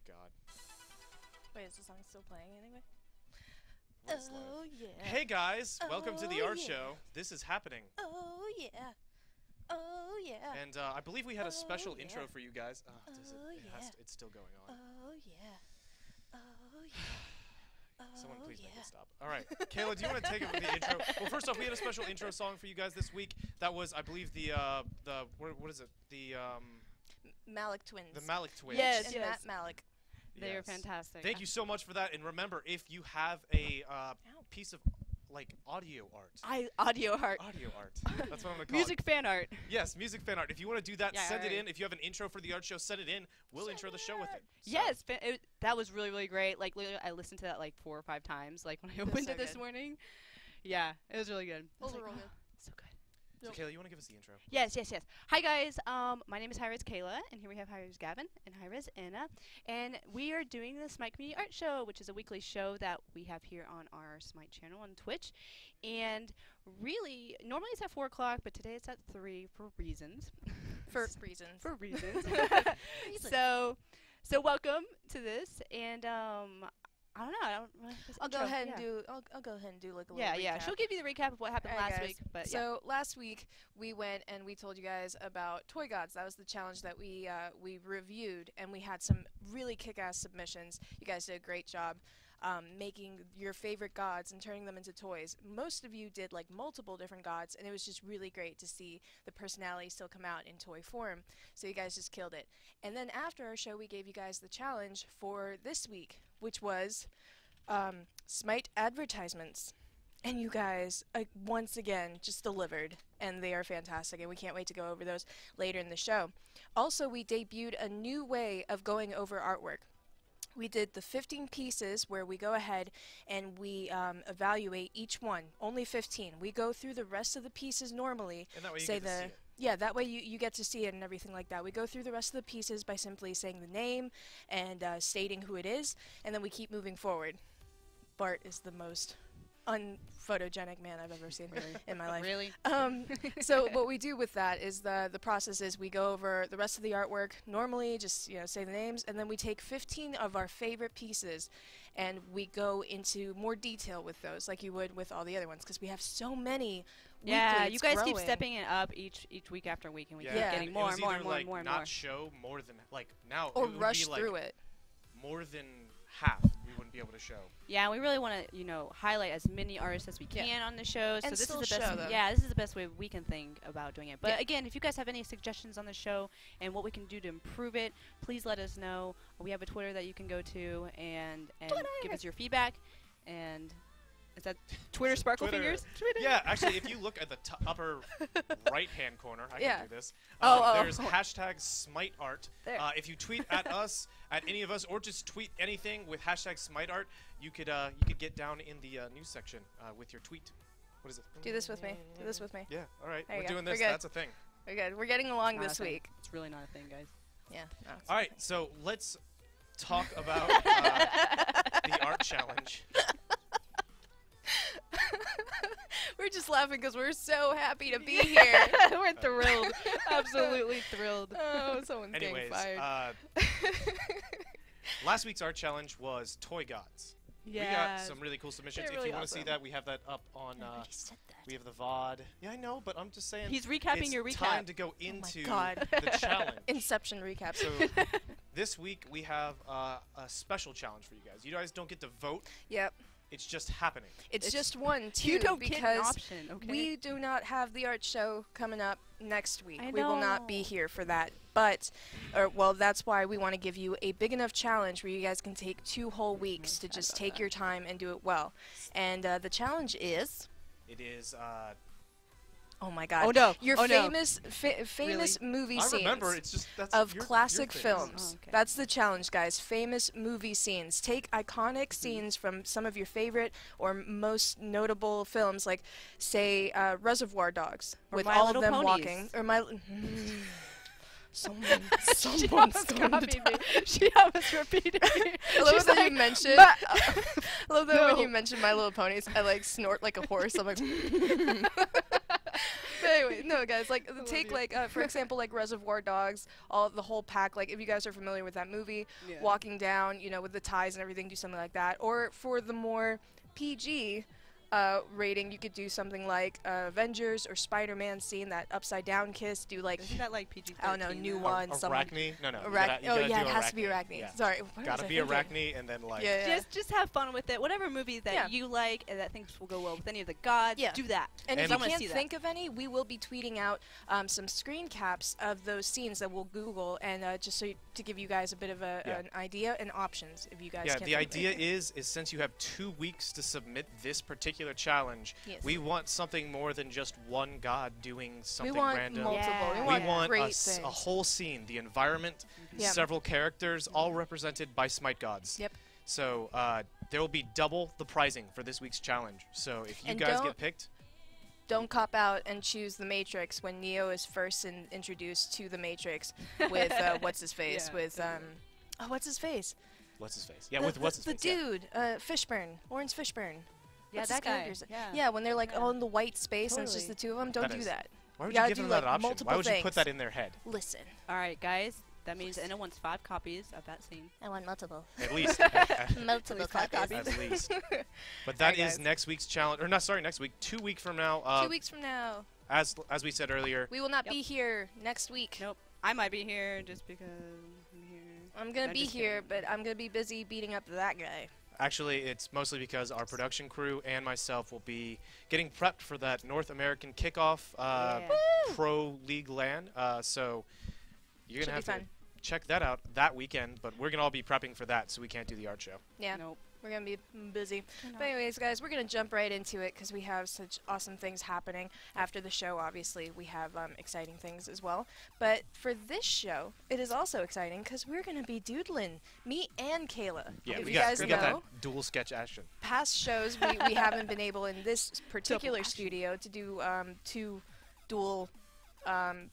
God. Wait, is the song still playing anyway? Oh, yeah. Hey guys, welcome to the Oh, art yeah. show. This is happening. Oh, yeah. Oh, yeah. And I believe we had a special yeah. intro for you guys. Yeah. It's still going on. Oh, yeah. Oh, yeah. Someone please make yeah. it stop. All right, Kayla, do you want to take over the intro? Well, first off, we had a special intro song for you guys this week. That was, I believe, what is it? The Malik twins. the Malik twins. Yes, And yes. Matt Malik. They are Yes. fantastic. Thank you so much for that. And remember, if you have a piece of audio art. Audio art. Audio art. That's what I'm gonna call Music fan art. it. Yes, music fan art. If you want to do that, Yeah, send it alright. in. If you have an intro for the art show, send it in. We'll intro the show with it. So- Yes, that was really, really great. Like, literally, I listened to that like 4 or 5 times. Like when I was opened so it this good. morning. Yeah, it was really good. I was Those like, are all "Oh, good." so good. So Kayla, you want to give us the intro? Yes. Hi guys. My name is Hi-Rez Kala, and here we have Hi-Rez Gavin and Hi-Rez Ena, and we are doing the SMITE Community Art Show, which is a weekly show that we have here on our SMITE channel on Twitch. And really, normally it's at 4 o'clock, but today it's at 3 for reasons. For reasons. For reasons. Reasons. So welcome to this, and I don't know. I don't really have this I'll go intro. ahead Yeah. and do. I'll go ahead and do like a little Yeah, recap. yeah. She'll give you the recap of what happened Alright, last guys. week. But So last week we went and we told you guys about Toy Gods. That was the challenge that we reviewed, and we had some really kick-ass submissions. You guys did a great job making your favorite gods and turning them into toys. Most of you did like multiple different gods, and it was just really great to see the personality still come out in toy form. So you guys just killed it. And then after our show, we gave you guys the challenge for this week, which was SMITE advertisements. And you guys, once again, just delivered, and they are fantastic, and we can't wait to go over those later in the show. Also, we debuted a new way of going over artwork. We did the 15 pieces where we go ahead and we evaluate each one. Only 15. We go through the rest of the pieces normally. And that way you say get to see the it. Yeah, that way you get to see it and everything like that. We go through the rest of the pieces by simply saying the name and stating who it is, and then we keep moving forward. Bart is the most unphotogenic man I've ever seen in my life. really, So what we do with that is the process is we go over the rest of the artwork normally, just say the names, and then we take 15 of our favorite pieces and we go into more detail with those, like you would with all the other ones, because we have so many. yeah. weekly. You It's guys keep growing. stepping it up each week after week, and we keep Yeah. getting It more was and more either, and more like, and more and not more. show more than now. Or it would rush be, like, through it. More than half we wouldn't be able to show. Yeah, and we really want to, highlight as many artists as we Yeah. can on the show. So And this is still the show best. them. Yeah, this is the best way we can think about doing it. But Yeah. again, if you guys have any suggestions on the show and what we can do to improve it, please let us know. We have a Twitter that you can go to and give us your feedback. And is that Twitter Sparkle Twitter. Fingers? Yeah, actually, if you look at the upper right-hand corner, I Yeah. can do this. Oh. There's hashtag SMITEArt. There. If you tweet at us, at any of us, or just tweet anything with hashtag SMITEArt, you could get down in the news section with your tweet. What is it? Do this with me. Do this with me. Yeah. All right. There you We're go. doing We're this. good. That's a thing. We're good. We're getting along Not a this thing. week. It's really not a thing, guys. Yeah. No, it's All right. So let's talk about the art challenge. We're just laughing because we're so happy to be here. We're thrilled. Absolutely thrilled. Oh, someone's Anyways, getting fired. last week's art challenge was Toy Gods. Yeah. We got some really cool submissions. They're If really you want to see awesome. that, we have that up on. We have the VOD. Yeah, I know, but I'm just saying. He's recapping it's your recap. time to go into God. the challenge. Inception recap. So this week we have a special challenge for you guys. You guys don't get to vote. Yep. It's just happening. It's It's- just one, too, You don't get an because option, okay? we do not have the art show coming up next week. I We will not be know. here for that. But, that's why we want to give you a big enough challenge where you guys can take 2 whole weeks to just take your time and do it well. And the challenge is... It is. Oh my God! Oh, no. Your Oh, no. famous movie I scenes remember. It's just that's of your classic thing. films. Oh, okay. That's the challenge, guys. Famous movie scenes. Take iconic scenes from some of your favorite or most notable films, like say Reservoir Dogs, Or with My all Little of them Ponies. walking, or my. Someone's She going almost to copied die. me. She almost repeated me. I love She's that like, you mentioned. "But-" I love that when No. you mention My Little Ponies, I like snort like a horse. I'm like. Anyway, no, guys, like love take you. like for example, like Reservoir Dogs, the whole pack. Like if you guys are familiar with that movie, Yeah. walking down, with the ties and everything, do something like that. Or for the more PG rating, you could do something like Avengers or Spider-Man scene, that upside down kiss. Do like Isn't that like PG-13? I don't know, new though? one. Someone. Arachne? No. You Arach- gotta oh yeah, do it has to be Arachne. Yeah. Sorry, what Gotta was I be thinking? Arachne, and then like. Yeah. Just have fun with it. Whatever movie that Yeah. you like and that thinks will go well with any of the gods, Yeah. do that. And And if you I wanna can't see that. think of any, we will be tweeting out some screen caps of those scenes that we'll Google, and just to give you guys a bit of an idea and options if you guys. Yeah, can't the think of idea anything. is since you have 2 weeks to submit this particular challenge, Yes. we want something more than just one god doing we something want random. multiple. Yeah. We We want, want great a things. whole scene, the environment, Yeah. several characters, all represented by Smite gods. Yep. So there will be double the pricing for this week's challenge. So if you And guys don't- get picked, Don't cop out and choose the Matrix when Neo is first introduced to the Matrix with what's his face Yeah. with what's his face? what's his face? Yeah, The- with what's his the face? yeah. dude, Fishburne, Lawrence Fishburne. Yeah, What's that his guy. character's- Yeah. Yeah, when they're like Yeah. all in the white space and it's just the Totally. two of them. Don't That do is- that. Why would You you gotta give do, them that like, option? Why multiple would you put things. that in their head? Listen. All right, guys. That means Anna wants 5 copies of that scene. I want multiple. At least. at Multiple least five copies. copies. least. But Alright, that is guys. next week's challenge. Or not, sorry, next week. 2 weeks from now. 2 weeks from now, As we said earlier. we will not Yep. be here next week. Nope. I might be here just because I'm here. I'm gonna I'm be just here, kidding. but I'm gonna be busy beating up that guy. Actually, it's mostly because our production crew and myself will be getting prepped for that North American kickoff Yeah. Pro League LAN. So you're Should gonna be have to fun. check that out that weekend. But we're gonna all be prepping for that, so we can't do the art show. Yeah, Nope. we're gonna be busy. We're not. But anyways, guys, we're gonna jump right into it because we have such awesome things happening after the show. Obviously, we have exciting things as well. But for this show, it is also exciting because we're gonna be doodling, me and Kayla. Yeah, if we you got guys we got know, that dual sketch action. past shows we haven't been able in this particular action. studio to do 2 dual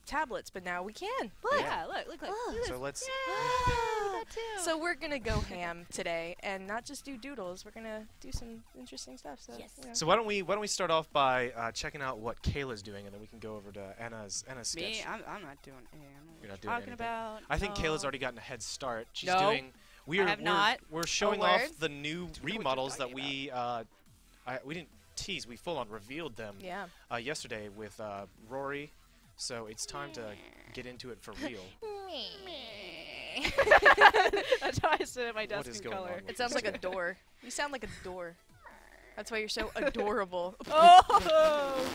tablets, but now we can. Look. Yeah, look. Look Oh. at So this. let's. Yeah, too. So we're gonna go ham today and not just do doodles. We're gonna do some interesting stuff. So Yes. you know. So why don't we start off by checking out what Kayla's doing, and then we can go over to Anna's sketch. Me, I'm not doing it. I don't know You're what not doing talking anything. about. I think No. Kayla's already gotten a head start. She's No, doing. We're, have we're, not. We're showing word? off the new what you're remodels that talking we didn't tease. We full on revealed them Yeah. yesterday with Rory. So it's time to get into it for real. That's how I sit at my desk What is in going color. on with It sounds like a door. You sound like a door. That's why you're so adorable. Oh!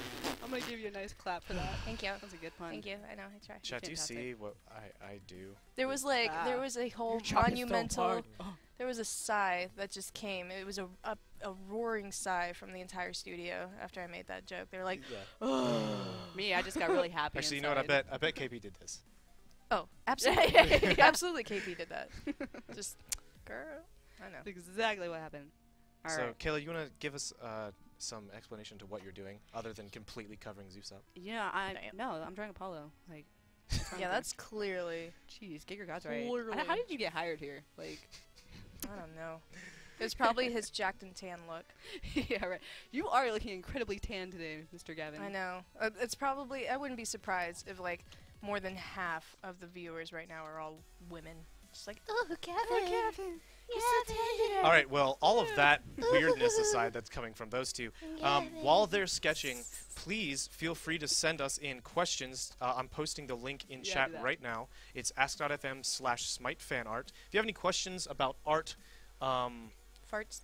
I'm gonna give you a nice clap for that. Thank you. That was a good pun. Thank you. I know. I tried. Chat, do you Fantastic. see what I do? There was like Ah. there was a whole You're trying so monumental. hard. There was a sigh that just came. It was a roaring sigh from the entire studio after I made that joke. They were like, Yeah. Me, I just got really happy. Actually, you know what? I bet KP did this. "Oh, absolutely, absolutely." KP did that. Just, girl, I know. That's exactly what happened. All So, right. Kayla, you want to give us some explanation to what you're doing, other than completely covering Zeus up? Yeah, I'm drawing Apollo. Like, Yeah, that's clearly. Jeez, get your gods right. Literally. How did you get hired here? Like, I don't know. It was probably his jacked and tan look. yeah, right. You are looking incredibly tan today, Mr. Gavin. I know. It's probably. I wouldn't be surprised if like more than half of the viewers right now are all women. Just like, oh, Gavin. You're so tender. All right, well, all of that weirdness aside that's coming from those two, while they're sketching, please feel free to send us in questions. I'm posting the link in Yeah, chat do that. right now. It's ask.fm/SmiteFanArt. If you have any questions about art, Farts.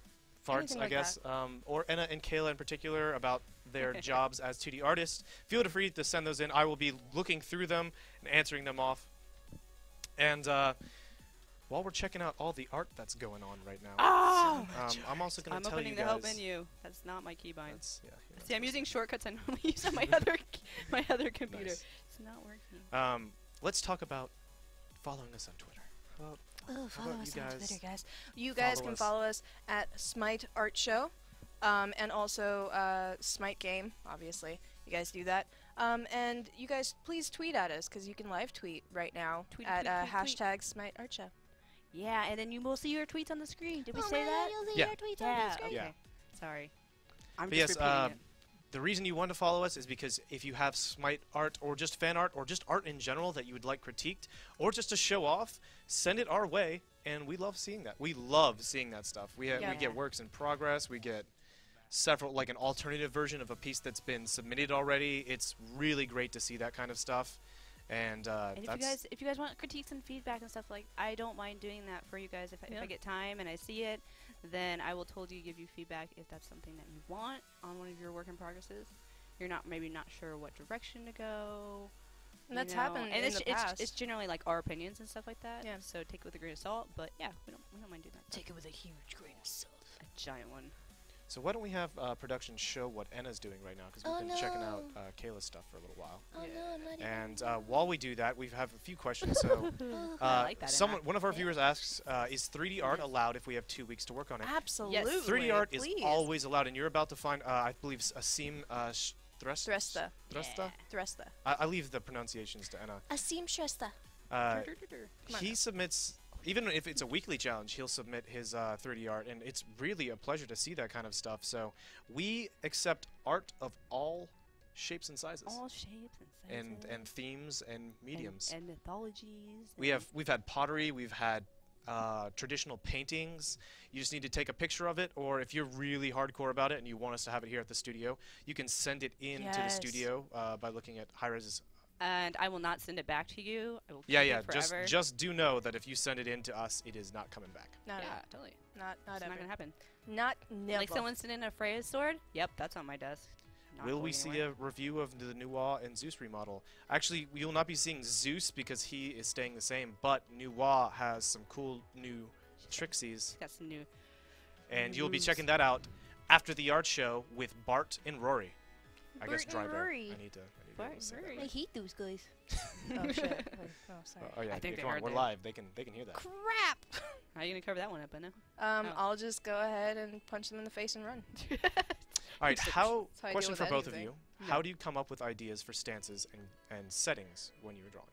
farts, Anything I like guess, or Ena and Kala in particular about their jobs as 2D artists, feel free to send those in. I will be looking through them and answering them off. And while we're checking out all the art that's going on right now, Oh! I'm also going I'm to tell you opening the help guys. menu. That's not my keybind. That's- yeah, you know, See, I'm using shortcuts I normally use on my other computer. Nice. It's not working. Let's talk about following us on Twitter. Oh, follow about us you on guys? Twitter, guys. You guys Follow can us. follow us at Smite Art Show, and also Smite Game. Obviously, you guys do that. And you guys please tweet at us because you can live tweet right now Tweet, at tweet, tweet, tweet. hashtag Smite Art Show. Yeah, and then you will see your tweets on the screen. Did we Oh say my God, that? you'll see Yeah. your tweets on Yeah. the screen. Okay. Yeah. Sorry. I'm But just yes, repeating it. the reason you want to follow us is because if you have Smite art or just fan art or just art in general that you would like critiqued or just to show off, send it our way, and we love seeing that. We love seeing that stuff. We get works in progress. We get several, like an alternative version of a piece that's been submitted already. It's really great to see that kind of stuff. And if you guys want critiques and feedback and stuff, like, I don't mind doing that for you guys. If I get time and I see it, then I will totally give you feedback if that's something that you want on one of your work in progresses. You're maybe not sure what direction to go. And that's happened and in the past. It's generally like our opinions and stuff like that. Yeah. So take it with a grain of salt. But yeah, we don't mind doing that. Take it with a huge grain of salt. A giant one. So why don't we have production show what Ena's doing right now, because we've been checking out Kayla's stuff for a little while. Oh no, I'm not even. And while we do that, we have a few questions. So I like that, one of our viewers asks, is 3D art allowed if we have 2 weeks to work on it? Absolutely. Yes. 3D art is always allowed, and you're about to find, I believe, Asim Thresta. Thresta. I leave the pronunciations to Ena. Asim Shrestha. He submits, even if it's a weekly challenge, he'll submit his 3D art, and it's really a pleasure to see that kind of stuff. So we accept art of all shapes and sizes. All shapes and sizes. And themes and mediums. And mythologies. We've had pottery, we've had traditional paintings. You just need to take a picture of it, or if you're really hardcore about it and you want us to have it here at the studio, you can send it in to the studio by looking at Hi-Rez's. And I will not send it back to you. I will keep Yeah. it forever. Just do know that if you send it in to us, it is not coming back. Totally. Not It's ever. not gonna happen. Not never. Like someone sent in a Freya's sword. Yep, that's on my desk. Not Will we going see anywhere. a review of the Nuwa and Zeus remodel? Actually, you'll not be seeing Zeus because he is staying the same, but Nuwa has some cool new Trixies, Got some new. and you'll be moves. checking that out after the art show with Bart and Rory. I guess Bart and driver. Rory. I need to Bart be able to say and that Rory. I right. hate those guys. Oh shit. Oh sorry. Oh yeah, I think yeah, they come on, heard we're that. live. They can hear that. Crap. How are you gonna cover that one up, Anna? Um, Oh. I'll just go ahead and punch them in the face and run. All right, That's how I question deal for with both of anything. you. How do you come up with ideas for stances and settings when you're drawing?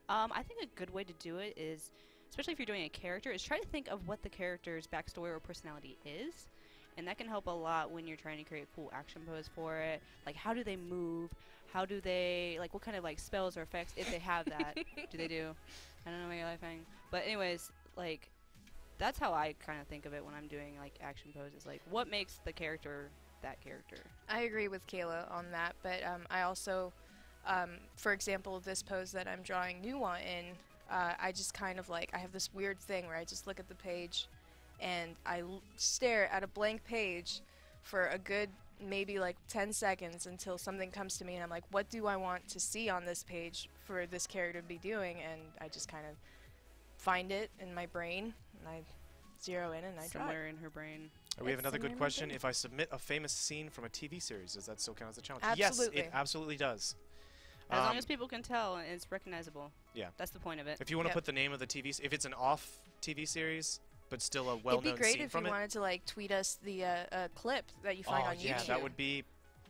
I think a good way to do it is, especially if you're doing a character, is try to think of what the character's backstory or personality is. And that can help a lot when you're trying to create a cool action pose for it. Like, how do they move? How do they, like, what kind of, like, spells or effects, if they have that, do they do? I don't know why you're laughing. But anyways, like, that's how I kind of think of it when I'm doing, like, action poses. Like, what makes the character that character? I agree with Kayla on that, but I also, for example, this pose that I'm drawing Nuwa in, I just kind of like, I have this weird thing where I just look at the page and I stare at a blank page for a good maybe like 10 seconds until something comes to me and I'm like, what do I want to see on this page for this character to be doing? And I just kind of find it in my brain and I zero in and I draw it. Somewhere in her brain. We have another good somewhere in my question. brain. If I submit a famous scene from a TV series, does that still count as a challenge? Absolutely. Yes, it absolutely does. As long as people can tell and it's recognizable. Yeah. That's the point of it. If you want to Yep. put the name of the TV, if it's an off TV series, but still a well-known It'd be great scene if from you it. wanted to like tweet us the clip that you find on yeah, YouTube. that would be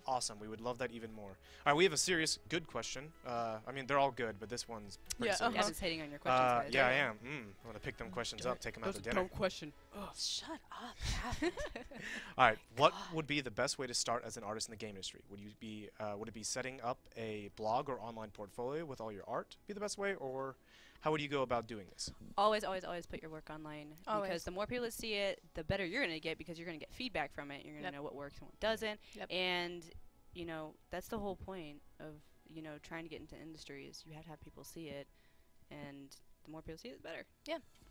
awesome. We would love that even more. All right, we have a serious good question. I mean, they're all good, but this one's pretty Yeah, serious. Gavin's hating on your questions. guys. Yeah, I am. I'm going to pick them questions up, take them out to dinner. question. Shut up, Gavin. All right, what would be the best way to start as an artist in the game industry? Would it be setting up a blog or online portfolio with all your art be the best way, or how would you go about doing this? Always, always, always put your work online. Always. Because the more people that see it, the better you're going to get because you're going to get feedback from it. You're going to Yep. know what works and what doesn't. Yep. And, you know, that's the whole point of, you know, trying to get into industries. You have to have people see it. And the more people see it, the better.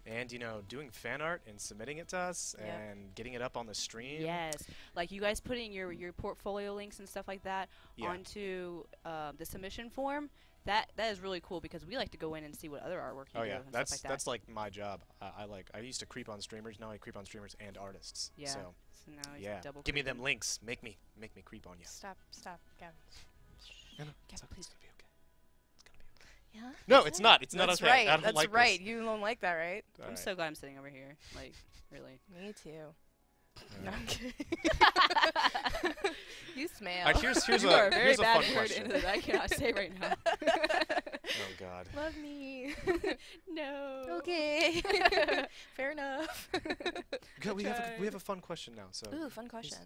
And, doing fan art and submitting it to us Yeah. and getting it up on the stream. Yes. Like you guys putting your portfolio links and stuff like that Yeah. onto the submission form. That is really cool because we like to go in and see what other artwork you Oh do yeah, and that's stuff like that. that's like my job. I used to creep on streamers. Now I creep on streamers and artists. Yeah. So So now he's yeah, double give me them creeping. links. Make me creep on you. Stop, Gavin. It's please. gonna be okay. It's gonna be okay. Yeah. No, it's not. It's not That's okay. right. I don't That's like right. This. You don't like that, right? All I'm right. so glad I'm sitting over here. Like, really. Me too. All No, right. I'm kidding. You smell. All right, here's you are a very here's a bad fun word question. into that I cannot say right now. Oh God. Love me. No. Okay. Fair enough. Good, we have a fun question now. So Ooh, fun question.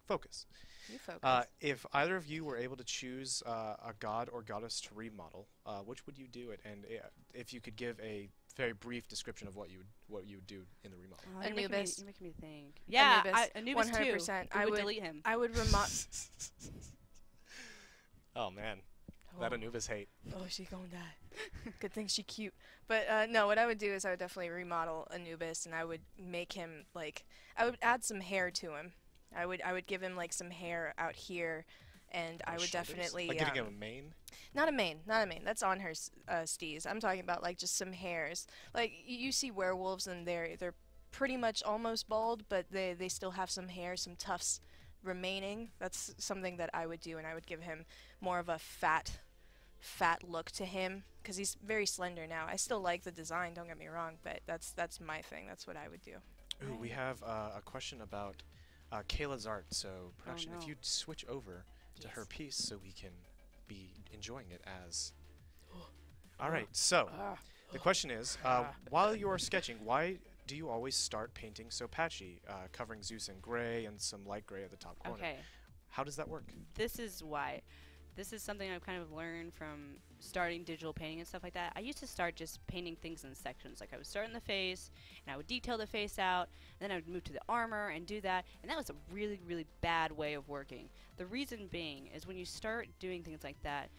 focus. You focus. If either of you were able to choose a god or goddess to remodel, which would you do it? And if you could give a very brief description of what you would do in the remodel. Oh, Anubis. You're making me think. Yeah, Anubis, Anubis 100%. too. I would delete him. I would remodel. Oh man, that Anubis hate. Oh, she gonna die. Good thing she cute. But no, what I would do is I would definitely remodel Anubis, and I would make him like I would add some hair to him. I would give him like some hair out here, and I would Shoulders? definitely Like giving him a mane. not a mane. That's on her steez. I'm talking about like just some hairs. Like you see werewolves, and they're pretty much almost bald, but they still have some hair, some tufts remaining. That's something that I would do, and I would give him more of a fat look to him because he's very slender now. I still like the design, don't get me wrong, but that's my thing. That's what I would do. Ooh, we have a question about Kayla's art. So production, no. if you'd switch over to her Yes. piece so we can be enjoying it as. All right, so the question is, while you are sketching, why do you always start painting so patchy, covering Zeus in gray and some light gray at the top corner? Okay, How does that work? this is why. This is something I've kind of learned from starting digital painting and stuff like that. I used to start just painting things in sections. Like I would start in the face, and I would detail the face out, and then I would move to the armor and do that. And that was a really, really bad way of working. The reason being is when you start doing things like that,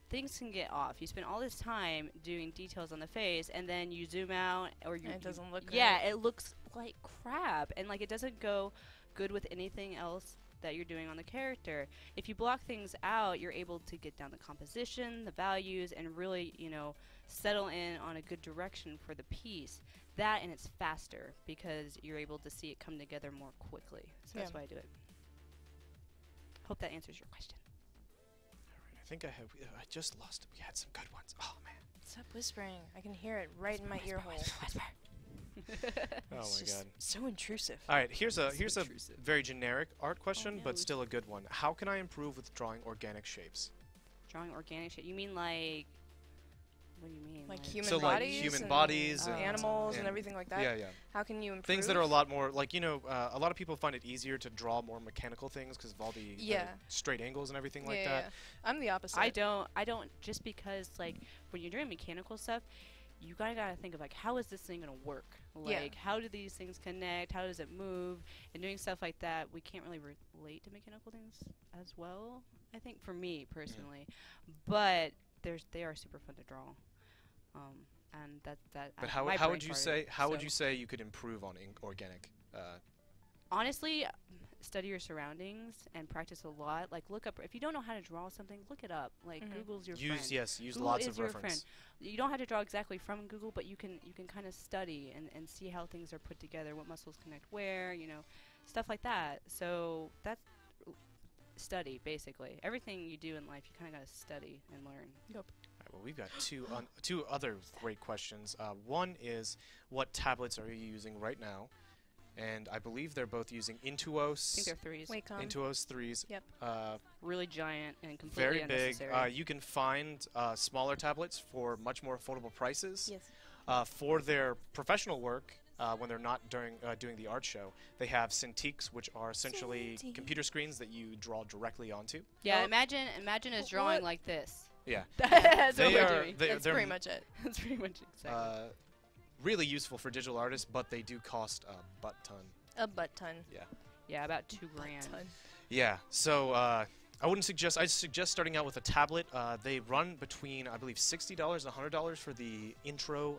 things can get off. You spend all this time doing details on the face, and then you zoom out, or you And it doesn't look good. yeah, it looks like crap, and like it doesn't go good with anything else that you're doing on the character. If you block things out, you're able to get down the composition, the values, and really, settle in on a good direction for the piece. That, and it's faster because you're able to see it come together more quickly. So that's Yeah. why I do it. Hope that answers your question. I think I just lost it. We had some good ones. Oh man. Stop whispering. I can hear it right in my ear hole. Oh It's my just god. so intrusive. All right, here's a intrusive. very generic art question, no. but still a good one. How can I improve with drawing organic shapes? Drawing organic shit. You mean like... What do you mean? Like human So, like, bodies, human and bodies and- animals, and and- everything like that. Yeah, yeah. How can you improve? Things that are a lot more like a lot of people find it easier to draw more mechanical things because of all the Yeah. straight angles and everything like yeah, that. yeah. I'm the opposite. I don't just because like when you're doing mechanical stuff, you gotta think of like how is this thing gonna work? Yeah. Like how do these things connect? How does it move? And doing stuff like that, we can't really relate to mechanical things as well. I think for me personally, but they are super fun to draw. And that. But my how brain would you farted, say would so- you say you could improve on organic? Honestly, study your surroundings and practice a lot. Like look up if you don't know how to draw something, look it up. Like Mhm. Google's your Use friend. use Google lots is of your reference. You don't have to draw exactly from Google, but you can kind of study and see how things are put together, what muscles connect where, stuff like that. So that's study basically. Everything you do in life, you kind of got to study and learn. All right, well, we've got two other great questions. One is, what tablets are you using right now? And I believe they're both using I think Intuos. they're threes. Wacom. Intuos 3s. Yep. Really giant and completely Very big. unnecessary. You can find smaller tablets for much more affordable prices. Yes. For their professional work, when they're not doing the art show, they have Cintiqs, which are essentially Cintiq. computer screens that you draw directly onto. Yeah, Oh. imagine us drawing What? like this. Yeah. That's They what we're are- doing. they- That's they're pretty much it. That's pretty much exactly. Really useful for digital artists, but they do cost a butt ton. A butt ton. Yeah, about $2,000. Ton. Yeah, so I wouldn't suggest. I suggest starting out with a tablet. They run between, I believe, $60 and $100 for the intro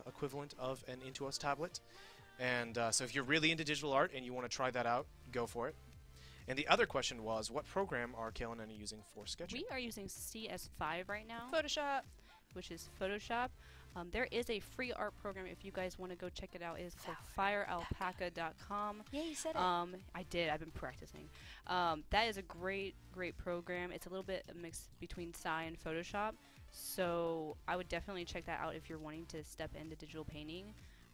equivalent of an Intuos tablet. And so if you're really into digital art and you want to try that out, go for it. And the other question was, what program are Kayla and Anna using for sketching? We are using CS5 right now, Photoshop. which is Photoshop. There is a free art program if you guys want to go check it out. It is called firealpaca.com. Yeah, you said it. I did. I've been practicing. That is a great program. It's a little bit a mix between Sci and Photoshop. So I would definitely check that out if you're wanting to step into digital painting.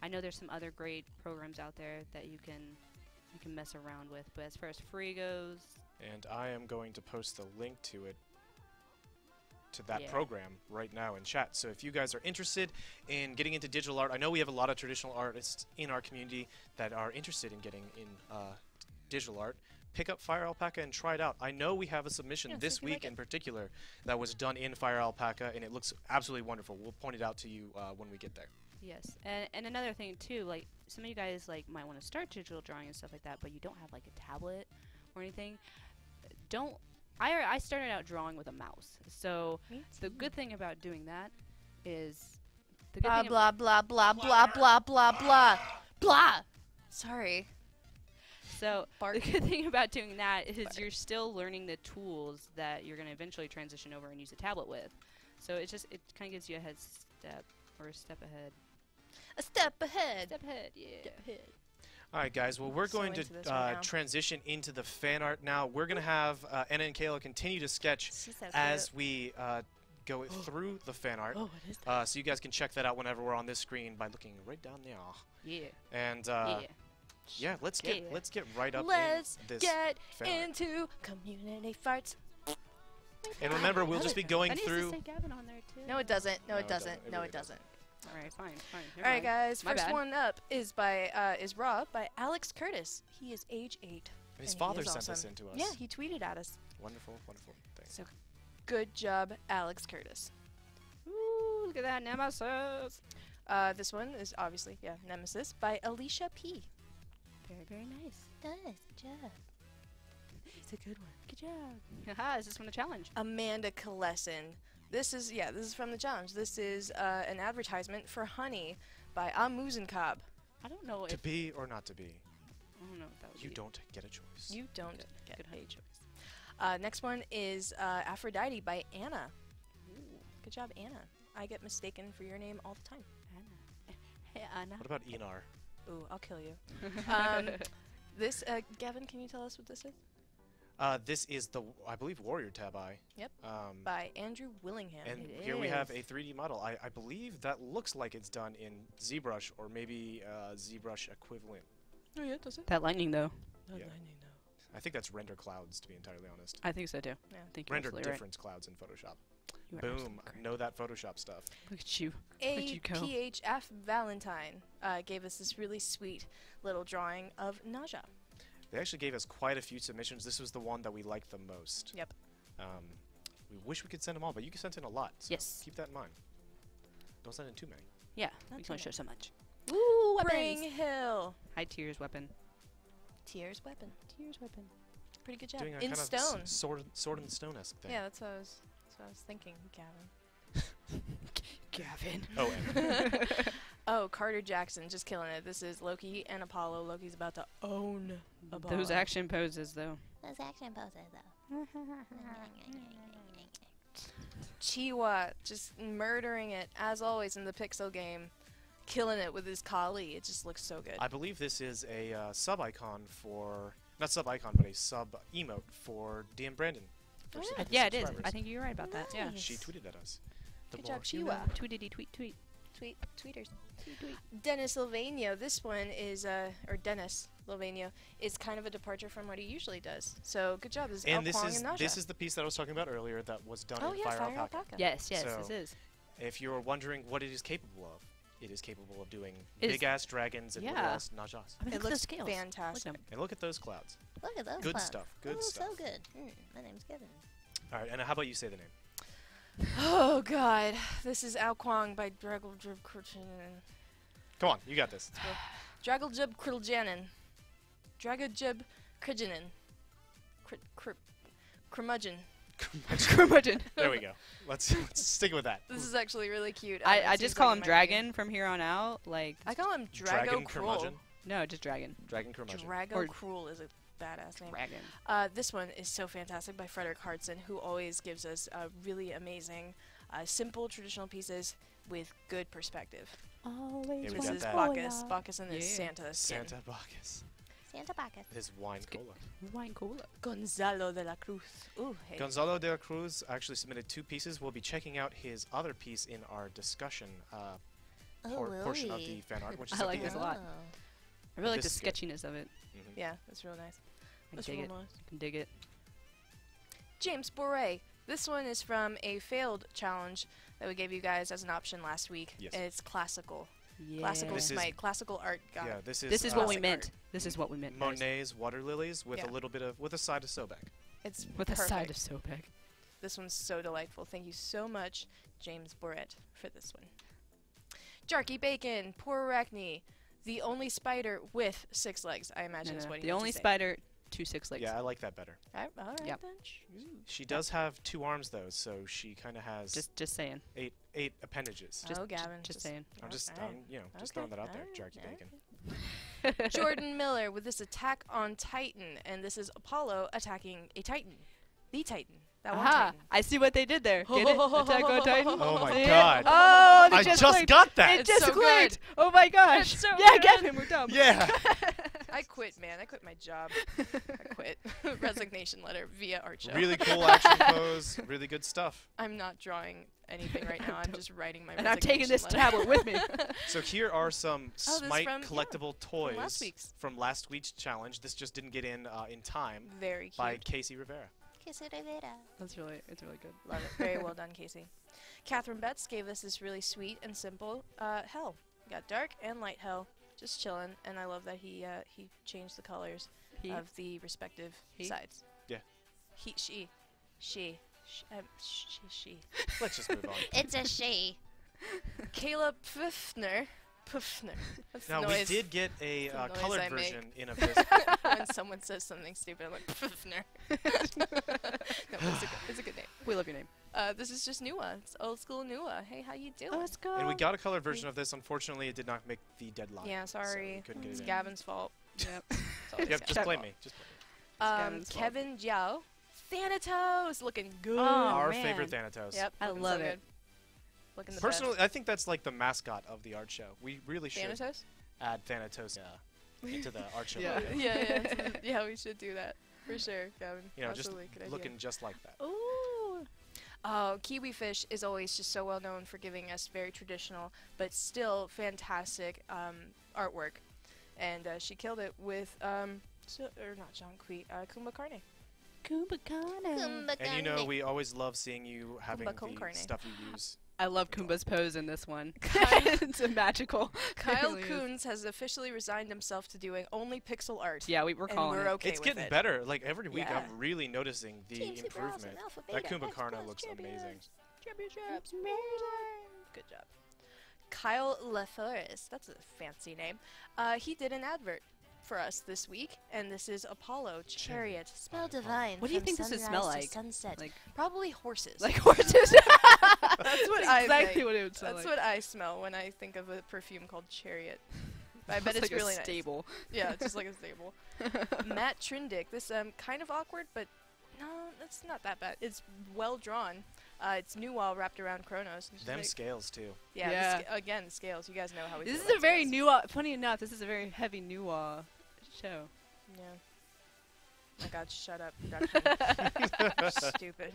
I know there's some other great programs out there that you can mess around with. But as far as free goes, And I am going to post the link to it, to that Yeah. program right now in chat. So if you guys are interested in getting into digital art, I know we have a lot of traditional artists in our community that are interested in getting in digital art. pick up Fire Alpaca and try it out. I know we have a submission Yeah, see this if you like week it. in particular that was done in Fire Alpaca, and it looks absolutely wonderful. We'll point it out to you when we get there. Yes, and another thing too, like some of you guys like might want to start digital drawing and stuff like that, but you don't have like a tablet or anything. Don't. I started out drawing with a mouse, so the good thing about doing that is the good Blah thing blah blah blah blah blah blah blah blah. Sorry. So Bark. the good thing about doing that is you're still learning the tools that you're going to eventually transition over and use a tablet with. So it kind of gives you a head step or a step ahead. A step ahead. Step ahead, yeah. Step ahead. All right, guys. Well, we're So going to into this right now. transition into the fan art now. We're going to have Ena and Kala continue to sketch She's so as cute. we go through the fan art. Oh, what is that? So you guys can check that out whenever we're on this screen by looking right down there. Yeah. And Yeah. yeah, let's get right up Let's in this get fan art. into community farts. And remember, we'll just be going That needs through. to say Gavin on there too. No, it doesn't. No, No, it doesn't. No, really it doesn't. All right, fine. All right, guys. My First bad. one up is by is Raw by Alex Curtis. He is age 8. His and he father is sent this awesome. in to us. Yeah, he tweeted at us. Wonderful, wonderful. Thanks. So good job, Alex Curtis. Ooh, look at that nemesis. This one is obviously Nemesis by Alicia P. Very, very nice. Nice job. It's a good one. Good job. Haha, is this from the challenge? Amanda Kalessin. This is from the challenge. This is an advertisement for honey by Amuzenkob. I don't know To if be or not to be, I don't know if that would you be. don't get a choice. You don't Good. get Good a honey. choice. Next one is Aphrodite by Anna. Good job, Anna. I get mistaken for your name all the time. Anna. Hey, Anna. What about Enar? Ooh, I'll kill you. This, Gavin, can you tell us what this is? This is the, I believe, Warrior Tab Eye. Yep. Um, By Andrew Willingham. and It here we have is. a 3D model. I believe that looks like it's done in ZBrush or maybe ZBrush equivalent. Oh yeah, does it? That lightning though. No, Yeah. no. I think that's render clouds, to be entirely honest. I think so too. Yeah. I think you're Render absolutely right. difference clouds in Photoshop. You are Boom. absolutely correct. Know that Photoshop stuff. Look at you. Where'd you go? APHF Valentine gave us this really sweet little drawing of Naja. They actually gave us quite a few submissions. This was the one that we liked the most. Yep. We wish we could send them all, but you can send in a lot. So Yes. keep that in mind. Don't send in too many. Yeah, Not we too can only bad. show so much. Ooh, Spring Hill. High Tears weapon. Tears Weapon. Tears weapon. Pretty good job. Doing a In kind stone. of sword and stone-esque thing. Yeah, that's what I was thinking, Gavin. Gavin. Oh, and Oh, Carter Jackson, just killing it. This is Loki and Apollo. Loki's about to own Apollo. Those action poses though. Those action poses, though. Chiwa just murdering it, as always, in the Pixel game. Killing it with his collie. It just looks so good. I believe this is a sub-icon for... Not sub-icon, but a sub-emote for DM Brandon. For Oh, yeah. 60 Yeah, it is. subscribers. I think you're right about that. Yeah. Nice. She tweeted at us. The Good more job, you Chiwa. know. Tweetity tweet tweet. Tweeters. Tweet tweet. Dennis Silvano. This one is, or Dennis Silvano, is kind of a departure from what he usually does. So good job. This is And Al Kwong and Naja. this is the piece that I was talking about earlier that was done oh in yeah, Fire Alpaca. Yes, yes, So- this is. If you're wondering what it is capable of, it is capable of doing It is- big-ass dragons and Yeah. little-ass Najas. I mean, It look at the looks scales. Look fantastic. at 'em. And look at those clouds. Look at those Good clouds. stuff, good oh, stuff. so good. My name's Kevin. All right, and how about you say the name? Oh god, this is Al Kwong by Dragoljub Krilljanin. Come on, you got this. Dragoljub Krilljanin. Dragoljub Krilljanin. Curmudgeon. Curmudgeon. There we go. Let's stick with that. This is actually really cute. I it just seems call like him it might be- Dragon from here on out. Like, I call him Dragon Drago Cruel. Curmudgeon. no, just Dragon. Dragon Curmudgeon. Or- Drago Cruel is a badass name. Dragon. This one is so fantastic by Frederick Hartson, who always gives us really amazing, simple traditional pieces with good perspective. Always. Yeah, we This got is that. Bacchus. Bacchus in his Yeah. Santa skin. Santa Bacchus. Santa Bacchus. His wine cola. Wine cola. Gonzalo de la Cruz. Ooh, hey. Gonzalo de la Cruz actually submitted 2 pieces. We'll be checking out his other piece in our discussion portion of the fan art, which is I at like the this end. a lot. I really like the This is good. sketchiness of it. Mhm. Yeah, that's real nice. I That's can dig real it. nice. I can dig it. James Bourret. This one is from a failed challenge that we gave you guys as an option last week. Yes. And it's classical. Yeah. Classical This is- Smite, classical art god. Yeah, this is This is what we classic meant. art. This is what we meant. guys. Monet's water lilies with Yeah. a little bit of with a side of Sobek. It's With perfect. a side of Sobek. This one's so delightful. Thank you so much, James Boret, for this one. Jarky Bacon, poor Arachne, the only spider with 6 legs. I imagine is what he The meant only to say. spider, 2 6 legs. Yeah, I like that better. All right Yep. then. She does have 2 arms though, so she kind of has Just saying. eight appendages. Just, Oh, Gavin. Just saying. I'm just, alright. just Okay, throwing that out there, alright, Jarky alright. Bacon. Jordan Miller with this attack on Titan, and this is Apollo attacking a Titan. The Titan. That one Aha! Titan. I see what they did there. Get it? Attack on Titan. Oh my See? god! Oh, they I just just clicked. got that. It It's just so clicked. good. Oh my gosh. It's so yeah, good. Gavin, we're dumb. Yeah. I quit, man. I quit my job. I quit. Resignation letter via art show. Really cool action pose. Really good stuff. I'm not drawing anything right now. I'm just writing my And I'm taking this resignation tablet with me. So here are some Oh, this Smite from- yeah, collectible toys from last week's. challenge. This just didn't get in time Very cute. by Casey Rivera. Queso Rivera. It's really good. Love it. Very well done, Casey. Catherine Betts gave us this really sweet and simple hell. Got dark and light hell. Just chilling, and I love that he changed the colors He, of the respective He? sides. Yeah. He, she. She. She. Let's just move on. It's a she. Caleb Pfiffner. That's Now the we noise did get a the noise colored I make. version in of this. when someone says something stupid. I'm like, Pfiffner. No, it's a good name. we love your name. This is just Nua. It's old school Nua. Hey, how you doing? Let's go. And we got a colored version of this. Unfortunately, it did not make the deadline. Yeah, so we sorry. couldn't get It's it in. Gavin's fault. Yep. It's always Yep, Gavin's just blame fault. me. Just blame me. Gavin's fault. Kevin Jiao. Thanatos looking good. Oh, Our man. favorite Thanatos. Yep. I looking love so it. good. Looking the Personally, I think that's like the mascot of the art show. We really best. should Thanatos? add Thanatos into the art show. Yeah. logo. Yeah, we should do that. For sure, Gavin. You know, just Absolutely. Good idea. looking just like that. Ooh. Oh, Kiwi Fish is always just so well known for giving us very traditional, but still fantastic artwork. And she killed it with, not John Queet, Kumba Carne. Kumbakana. And you know, we always love seeing you having Kumba con the carne. stuff you use. I love Kumba's pose in this one. Kyle- it's a magical. Kyle really is. Coons has officially resigned himself to doing only pixel art. Yeah, we're and calling we're it. okay It's with getting it. better. Like every week, Yeah. I'm really noticing the improvement. That Kumbakarna looks amazing. Championships. Good job. Kyle LaForest, that's a fancy name. He did an advert for us this week, and this is Apollo Chariot. Smell divine. What do you from think this would smell sunrise to like? Sunset. Like, Probably horses. like horses. That's what I exactly think. what it would smell That's like. what I smell when I think of a perfume called Chariot. I bet It's it's like really a nice. stable. Yeah, just like a stable. Matt Trindick. This kind of awkward, but no, it's not that bad. It's well drawn. It's Nual wrapped around Kronos. and just Them like- scales too. yeah, Yeah. again, scales. You guys know how we This feel is a about very scales. new. Funny enough, this is a very heavy new show. Yeah. My God, shut up, production. Stupid.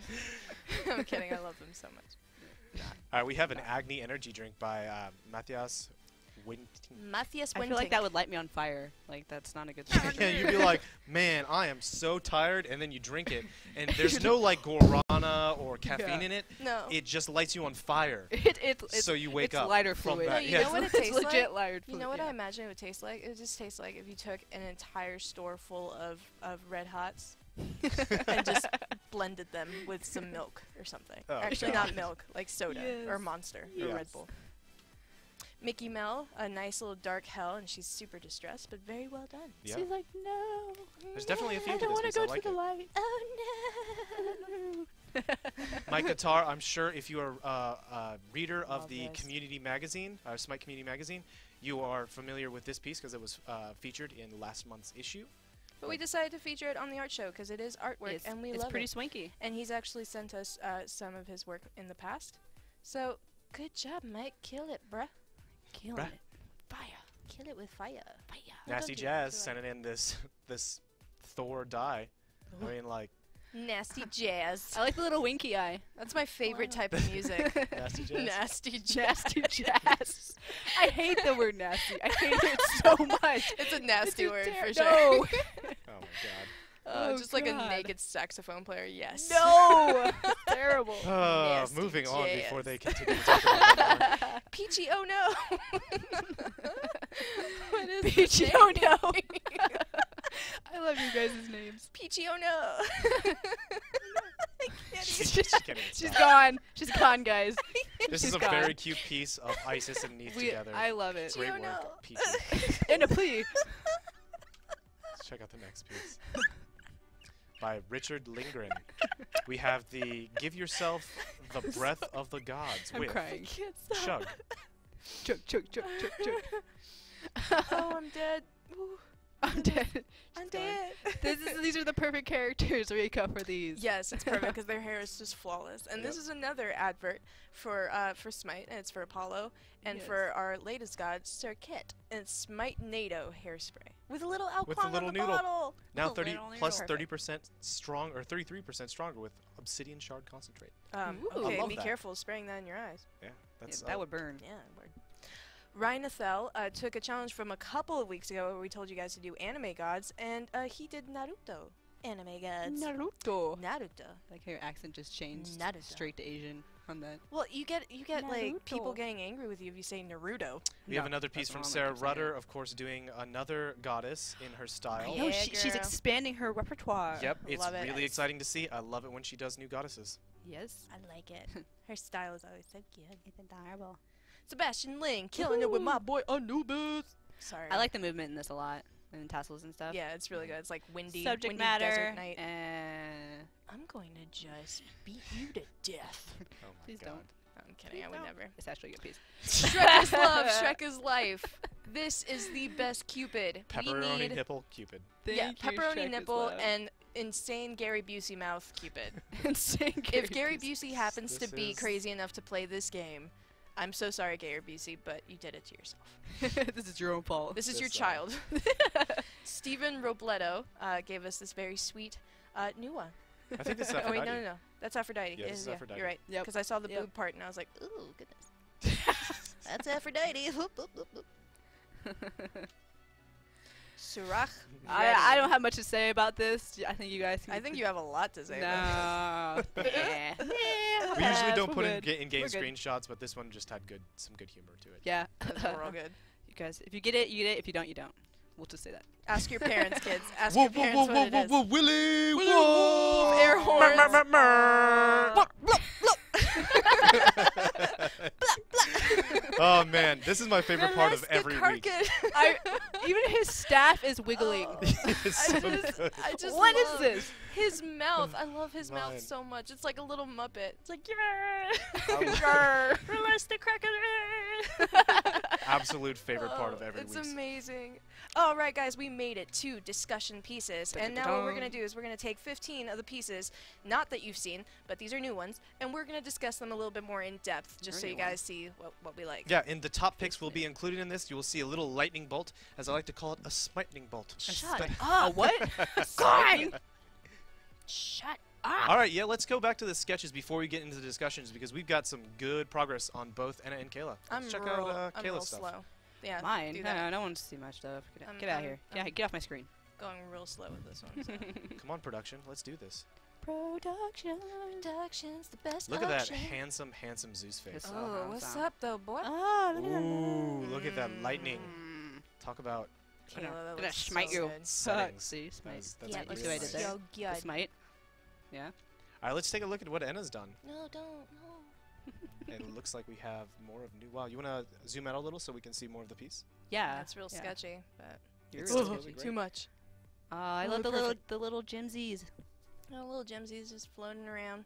I'm kidding. I love them so much. All right, we have an Agni energy drink by Matthias Winting. Matthias I feel like that would light me on fire. Like that's not a good Yeah, thing. you'd be like, man, I am so tired, and then you drink it, and there's no like guarana or caffeine Yeah. in it. No. It just lights you on fire. It's So you wake it's up lighter from fluid. that. No, you Yeah. know what it it's tastes legit like? lighter You fluid. know what yeah. I imagine it would taste like? It would just taste like if you took an entire store full of Red Hots and just blended them with some milk or something. Oh, Actually, God. not milk, like soda or Yes. Monster or Yes. Red Bull. Mickey Mel, a nice little dark hell, and she's super distressed, but very well done. Yeah. She's like, no. There's definitely a I theme to don't this want piece. to I go like to the it. light. Oh no! Mike Guitar, I'm sure if you are a reader of Love the this. community magazine, Smite Community Magazine, you are familiar with this piece because it was featured in last month's issue. But we decided to feature it on the art show because it is artwork, and we it's love pretty it. swanky. And he's actually sent us some of his work in the past. So, good job, Mike. Kill it, bruh. Killing Bruh. it. Fire. Kill it with fire. Fire. Nasty don't you Jazz do it. sending in this Thor die. I mean, like Nasty jazz. I like the little winky eye. That's my favorite type of music. Nasty Jazz. Nasty jazz. Nasty jazz. I hate the word nasty. I hate it so much. It's a nasty It's word ter- for sure. No. Oh my god. Oh, just like a God. naked saxophone player. Yes. No! Terrible. Nasty Moving on jazz. before they continue to talk about that more. Peachy, oh no. What is Peachy, his oh name? no. I love you guys' names. Peachy, oh no. She's getting it She's stopped. gone. She's gone, guys. This she's is a gone. very cute piece of Isis and Neith together. I love it. Great Oh, work, no. Peachy. And a plea. Let's check out the next piece. By Richard Lindgren. We have the Give Yourself the Breath of the Gods I'm with crying. Can't Shug. Chug, chug, chug, chug, chug. Oh, I'm dead. Ooh, I'm dead. I'm She's gone. dead. These are the perfect characters we cut for these. Yes, it's perfect because their hair is just flawless. And this Yep. is another advert for SMITE, and it's for Apollo, and Yes. for our latest god, Sir Kit. And it's SMITE NATO hairspray with a little With alquang a little on the noodle. bottle. Now A 30 little plus noodle. 30% strong or 33% stronger with obsidian shard concentrate. Ooh. Okay, I love be that. careful spraying that in your eyes. Yeah, that's That would burn. Yeah, word. Ryan Athel took a challenge from a couple of weeks ago where we told you guys to do anime gods, and he did Naruto anime gods. Naruto. Naruto. Like her accent just changed Naruto. straight to Asian from that. Well, you get like people Naruto. getting angry with you if you say Naruto. We have No, another piece that's from wrong, I Sarah keep saying Rudder, it. of course, doing another goddess in her style. Yeah, No, she's girl. expanding her repertoire. Yep, it's Love it. really exciting to see. I love it when she does new goddesses. Yes. I like it. Her style is always so good. It's adorable. Sebastian Ling killing it with my boy Anubis. Sorry. I like the movement in this a lot, and tassels and stuff. Yeah, it's really good. It's like windy, Subject windy matter. desert night. I'm going to just beat you to death. Oh my Please god. don't. I'm kidding. I would never. It's actually a good piece. Shrek is love. Shrek is life. This is the best Cupid. Pepperoni we need nipple Cupid. yeah, Thank you, pepperoni Shrek is nipple love. and insane Gary Busey mouth Cupid. Insane. If Gary Busey happens This to be is- crazy enough to play this game, I'm so sorry, Gary Busey, but you did it to yourself. This is your own fault. This is your This, child. Stephen Robledo gave us this very sweet new one. I think this is Oh wait, Aphrodite. no. That's Aphrodite. Yeah, this is yeah, Aphrodite. You're right. Yep. Because I saw the Yep. boob part and I was like, ooh, goodness. That's Aphrodite. Whoop, whoop, whoop, whoop. Surach. I don't have much to say about this. I think you guys. I think you have a lot to say about No. Yeah. We usually don't We're put good. in-game We're good. screenshots, but this one just had some good humor to it. Yeah. this. We're all good. You guys, if you get it, you get it. If you don't, you don't. We'll just say that. Ask your parents, kids. Ask your parents what it is. Willy, Wolf, air horns. Oh man, this is my favorite part of Release every the week. carcass. Even his staff is wiggling. It's so I just, good. I just What is love this? his mouth. I love his Mine. mouth so much. It's like a little Muppet. It's like, I yeah. Release the kraken. Absolute favorite part of every It's week. amazing. All right, guys, we made it to discussion pieces. And now what we're going to do is we're going to take 15 of the pieces, not that you've seen, but these are new ones, and we're going to discuss them a little bit more in depth, just so Very you new guys see what we like. Yeah, in the top picks will be included in this. You will see a little lightning bolt, as I like to call it, a smiting bolt. Shut A up. what? God. Shut up. All right, yeah, let's go back to the sketches before we get into the discussions because we've got some good progress on both Ena and Kala. I'm Let's check real, out I'm Kala's real stuff. slow. Yeah, Mine? do No, that. no one wants to see my stuff. Get out, I'm- get out I'm- here. I'm- Get off my screen. Going real slow with this one. So. Come on, production, let's do this. Production. Production's the best Look at that option. handsome, handsome Zeus face. Yes. Oh, what's Awesome. up, though, boy? Oh, look at that. Ooh, look at that lightning. Mm. Talk about Kayla, that Gonna looks smite so you. good. settings. See, smite. That's Yeah, a it looks really good. nice. Did so The good. smite. Yeah. All right, let's take a look at what Ena's done. No, don't. No. It looks like we have more of new. Wow, you want to zoom out a little so we can see more of the piece? Yeah. That's real yeah. sketchy, but You're It's really still sketchy. great. too much. I Oh, love perfect. the little gemsies. Oh, little gemsies just floating around.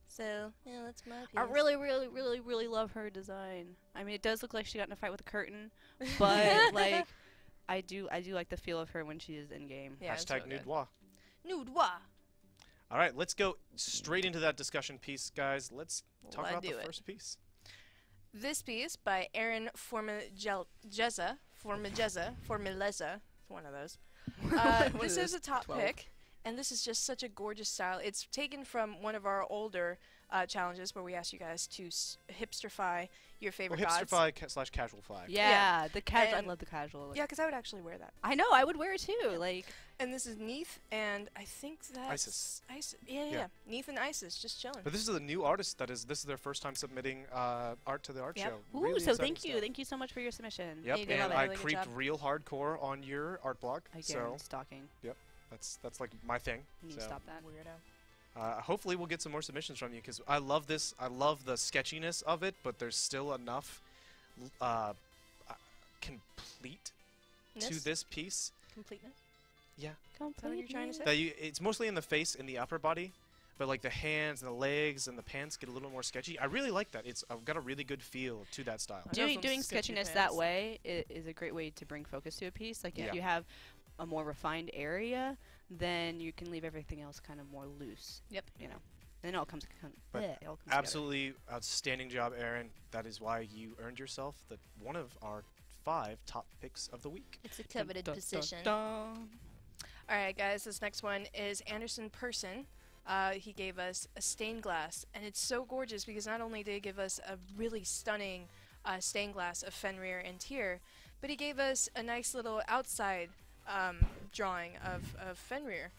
So, yeah, that's my piece. I really love her design. I mean, it does look like she got in a fight with a curtain, but like, I do like the feel of her when she is in game. Yeah, it's Hashtag real good. nude. Nude-wa. All right, let's go straight into that discussion piece, guys. Let's talk Let's about the do it. first piece. This piece by Aaron Formigeza, one of those. One This of is a top 12. pick, and this is just such a gorgeous style. It's taken from one of our older challenges where we ask you guys to hipsterify your Or favorite gods. hipsterfy slash casualfy. Yeah, the casual. I And- love the casual. Yeah, because I would actually wear that. I know. I would wear it too. Like, And this is Neith, and I think that's Isis. Isis. Yeah. Yeah. Neith and Isis, just chilling. But this is a new artist this is their first time submitting art to the art Yep. show. ooh, Really so exciting thank you. stuff. Thank you so much for your submission. Yep, You did and a I really good creeped job. real hardcore on your art blog. Again, So stalking. that's like my thing. You need to So, stop that. Weirdo. hopefully we'll get some more submissions from you because I love this. I love the sketchiness of it, but there's still enough complete to Ness? this piece. Completeness. Yeah, that what you're trying to say? that it's mostly in the face and the upper body, but like the hands and the legs and the pants get a little more sketchy. I really like that. I've got a really good feel to that style. I know some Doing sketchy sketchiness pants. that way is a great way to bring focus to a piece. Like Yeah. if you have a more refined area, then you can leave everything else kind of more loose. Yep. You know, and then it all comes. But it all comes together. Absolutely outstanding job, Aaron. That is why you earned yourself one of our 5 top picks of the week. It's a coveted Dun, dun, position. dun. All right, guys. This next one is Anderson Person. He gave us a stained glass, and it's so gorgeous because not only did he give us a really stunning stained glass of Fenrir and Tyr, but he gave us a nice little outside drawing of Fenrir,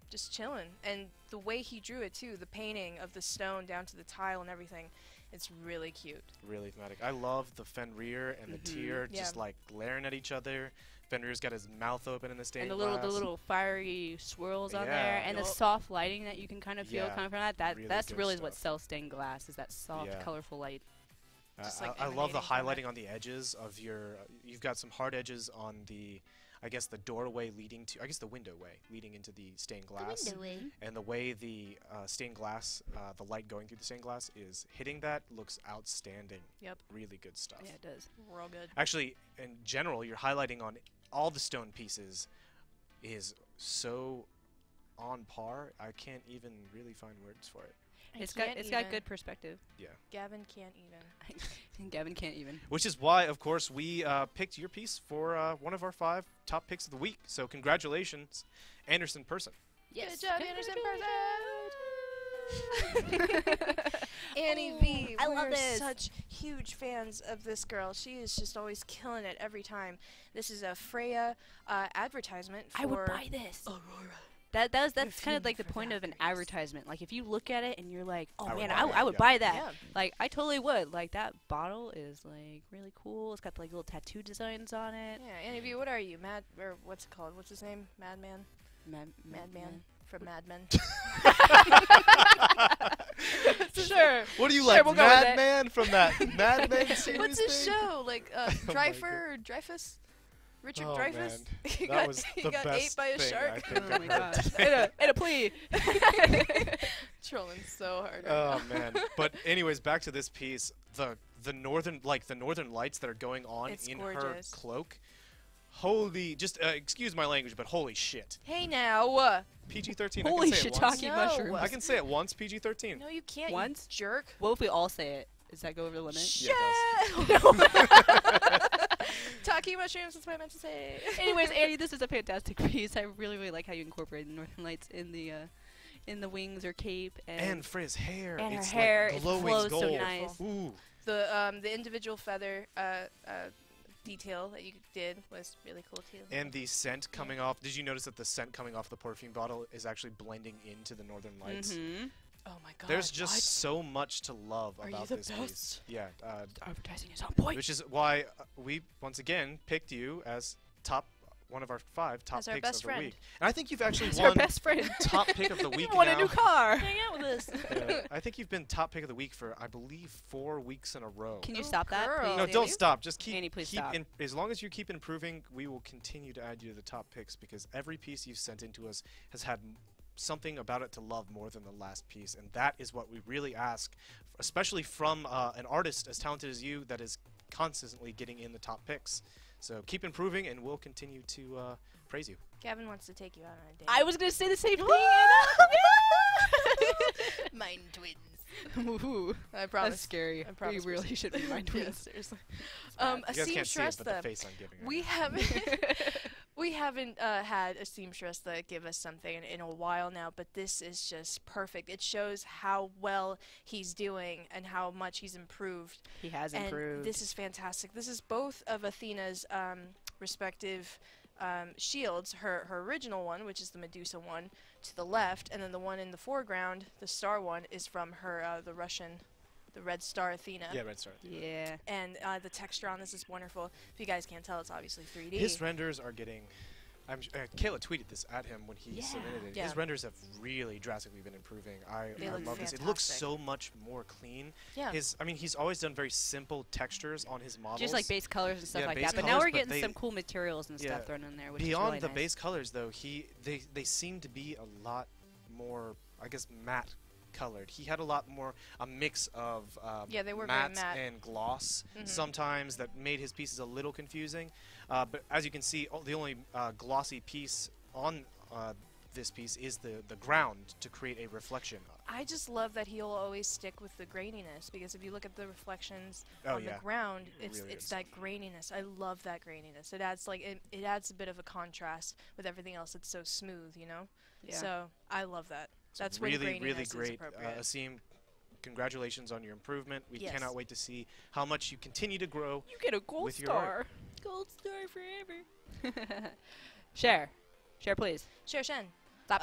just chilling. And the way he drew it too, the painting of the stone down to the tile and everything, it's really cute. Really thematic. I love the Fenrir and the Tyr just Yeah. like glaring at each other. Fenrir's got his mouth open in the stained And glass. the little fiery swirls on Yeah. there, and the Yup. soft lighting that you can kind of feel Yeah, coming from that. really That's good really what stuff. sells stained glass is that soft, Yeah. colorful light. Just, like, I love the emanating from it. highlighting on the edges of your. You've got some hard edges on the, I guess the doorway leading to, I guess the window way leading into the stained glass. The window way. And the way the stained glass, the light going through the stained glass is hitting that looks outstanding. Yep. Really good stuff. Yeah, it does. Real good. Actually, in general, your highlighting on all the stone pieces is so on par. I can't even really find words for it. I It's got can't even. good perspective. Gavin can't even. Gavin can't even. Which is why, of course, we picked your piece for one of our 5 top picks of the week. So congratulations, Anderson Person. Yes. Good job, Anderson Person. Annie V. I We're love this. such huge fans of this girl. She is just always killing it every time. This is a Freya advertisement for I would buy this. Aurora. That's kind Perfume of like the for point of an evaporators. advertisement. Like if you look at it and you're like, oh I would man, buy I that, would yeah. buy that. Yeah. Like I totally would. Like that bottle is like really cool. It's got like little tattoo designs on it. Yeah, Annie V, what are you? Mad, or what's it called? What's his name? Madman? Madman from Mad Men. Sure. What do you Sure, like, we'll go with it. Madman from that Mad Men series What's his thing? show? Like Oh my Dreifer or Dreyfus? Richard Oh, Dreyfus? man. he That got, was he the got best ate by a thing shark. I think Oh I've my heard gosh. today. And a plea. Trolling so hard. Right Oh now. man! But anyways, back to this piece. The northern lights that are going on It's in gorgeous. her cloak. Holy, just excuse my language, but holy shit. Hey now. PG-13. Holy I can say shit, it once. talking No. mushrooms. I can say it once. PG-13. No, you can't. Once? You jerk. What if we all say it? Does that go over the limit? Shit. Talking mushrooms is what I meant to say. Anyways, Annie, this is a fantastic piece. I really, really like how you incorporated the northern lights in the wings or cape And Freya's hair. and her it's hair. Like It glowing flows gold. so nice. Ooh. The individual feather detail that you did was really cool too. And the scent coming off. Did you notice that the scent coming off the perfume bottle is actually blending into the northern lights? Mm-hmm. Oh my god. There's just what? so much to love Are you about the this piece. best? Yeah. Advertising is on point. Which is why we once again picked you as one of our 5 top As our picks best of the friend. week. And I think you've actually He's our won best friend. top pick of the He week won now. a new car. Hang out with us. Yeah, I think you've been top pick of the week for I believe 4 weeks in a row. Can you Oh, stop that, girl. please? No, Annie? don't stop. Just keep. Annie, please keep stop. as long as you keep improving, we will continue to add you to the top picks because every piece you've sent into us has had something about it to love more than the last piece, and that is what we really ask, especially from an artist as talented as you that is constantly getting in the top picks. So keep improving, and we'll continue to praise you. Gavin wants to take you out on a date. I was gonna say the same thing. Mind twins. Anna. Woohoo. I promise. That's scary. I promise We we'll really should be mind Yeah, twins. seriously. You A guys can't see it, seamstress but the though. face I'm giving. Right We now. have We haven't had a seamstress that give us something in a while now, but this is just perfect. It shows how well he's doing and how much he's improved. He has And improved. this is fantastic. This is both of Athena's respective shields. Her original one, which is the Medusa one, to the left, and then the one in the foreground, the star one, is from her the Red Star Athena. Yeah, Red Star. Yeah. And the texture on this is wonderful. If you guys can't tell, it's obviously 3D. His renders are getting. Kayla tweeted this at him when he submitted it. Yeah. His renders have really drastically been improving. I They look love this. It looks fantastic. so much more clean. Yeah. He's always done very simple textures on his models. Just like base colors and stuff Yeah, like base that. But now colors, we're but getting they- some cool materials and Yeah. stuff thrown in there, which Beyond is the really base colors, though, they seem to be a lot more, I guess, matte colored. He had a mix of Yeah, they were very matte matte. and gloss Mhm. sometimes that made his pieces a little confusing. But as you can see, the only glossy piece on this piece is the ground to create a reflection. I just love that he'll always stick with the graininess, because if you look at the reflections Oh, on yeah. the ground, It it's really it's is. that graininess. I love that graininess. It adds it adds a bit of a contrast with everything else. It's so smooth, you know. Yeah. So I love that. So That's when really, really graininess is great. appropriate. Asim, congratulations on your improvement. We Yes. cannot wait to see how much you continue to grow. You get a gold with your art. Gold star forever. Share, please. Sure, Shen. Stop.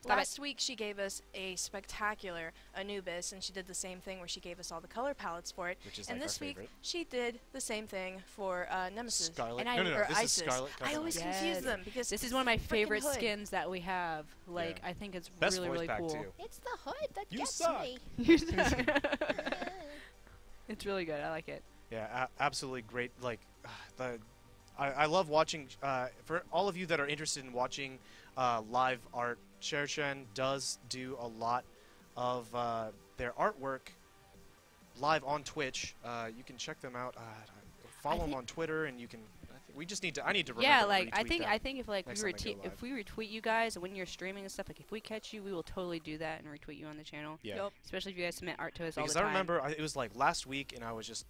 Stop Last week she gave us a spectacular Anubis, and she did the same thing where she gave us all the color palettes for it. Which is And like this our week favorite. she did the same thing for Nemesis. Scarlet. And I, No, no, no, or this is Isis. Scarlet I always Covenant. confuse Yes. them because This is one of my favorite hood. skins that we have. Like, Yeah. I think it's Best really, voice really pack cool. too. It's the hood that You gets suck. me. It's really good. I like it. Yeah, absolutely great. Like, I love watching. For all of you that are interested in watching live art, Shershen does do a lot of their artwork live on Twitch. You can check them out. Follow them on Twitter, and you can. We just need to. I need to remember. Yeah, to like I retweet think them. I think if like next we time I go live. if we retweet you guys when you're streaming and stuff, like if we catch you, we will totally do that and retweet you on the channel. Yeah. Yep. Especially if you guys submit art to us Because all I the time. remember it was like last week, and I was just